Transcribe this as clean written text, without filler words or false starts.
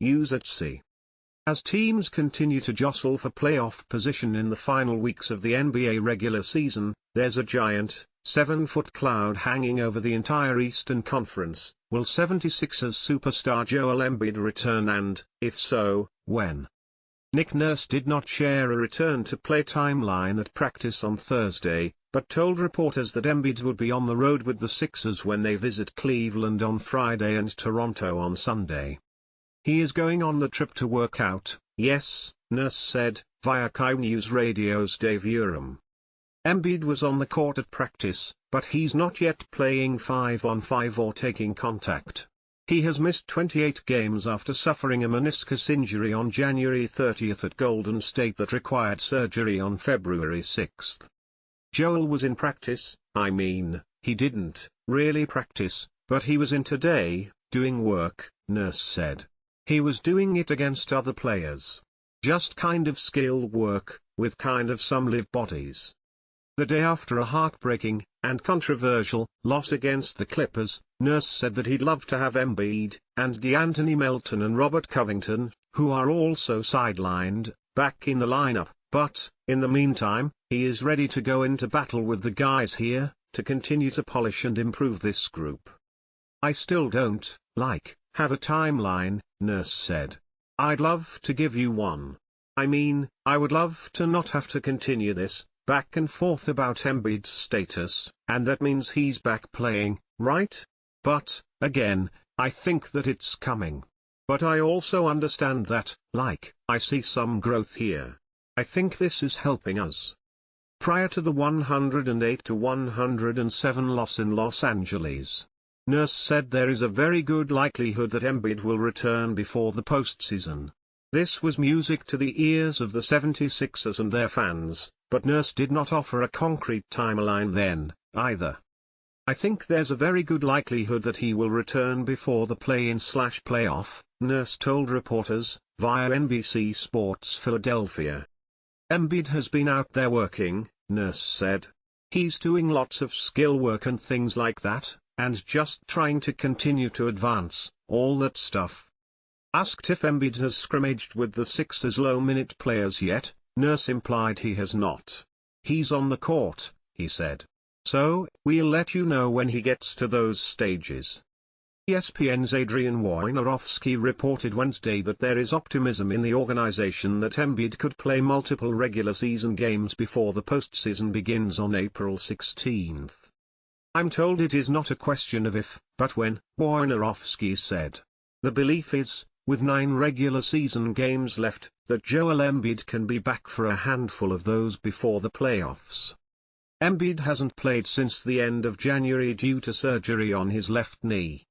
use at sea. As teams continue to jostle for playoff position in the final weeks of the NBA regular season, there's a giant, 7-foot cloud hanging over the entire Eastern Conference. Will 76ers superstar Joel Embiid return, and, if so, when? Nick Nurse did not share a return-to-play timeline at practice on Thursday, but told reporters that Embiid would be on the road with the Sixers when they visit Cleveland on Friday and Toronto on Sunday. He is going on the trip to work out, yes, Nurse said, via Sky News Radio's Dave Uram. Embiid was on the court at practice, but he's not yet playing 5-on-5 or taking contact. He has missed 28 games after suffering a meniscus injury on January 30 at Golden State that required surgery on February 6. Joel was in practice, he didn't really practice, but he was in today, doing work, Nurse said. He was doing it against other players. Just kind of skill work, with kind of some live bodies. The day after a heartbreaking, and controversial, loss against the Clippers, Nurse said that he'd love to have Embiid, and DeAnthony Melton and Robert Covington, who are also sidelined, back in the lineup, but, in the meantime, he is ready to go into battle with the guys here, to continue to polish and improve this group. I still don't, have a timeline, Nurse said. I'd love to give you one. I would love to not have to continue this, back and forth about Embiid's status, and that means he's back playing, right? But, again, I think that it's coming. But I also understand that, I see some growth here. I think this is helping us. Prior to the 108-107 loss in Los Angeles, Nurse said there is a very good likelihood that Embiid will return before the postseason. This was music to the ears of the 76ers and their fans, but Nurse did not offer a concrete timeline then, either. I think there's a very good likelihood that he will return before the play-in/playoff, Nurse told reporters, via NBC Sports Philadelphia. Embiid has been out there working, Nurse said. He's doing lots of skill work and things like that, and just trying to continue to advance, all that stuff. Asked if Embiid has scrimmaged with the Sixers' low-minute players yet, Nurse implied he has not. He's on the court, he said. So, we'll let you know when he gets to those stages. ESPN's Adrian Wojnarowski reported Wednesday that there is optimism in the organization that Embiid could play multiple regular season games before the postseason begins on April 16. I'm told it is not a question of if, but when, Wojnarowski said. The belief is, with 9 regular season games left, that Joel Embiid can be back for a handful of those before the playoffs. Embiid hasn't played since the end of January due to surgery on his left knee.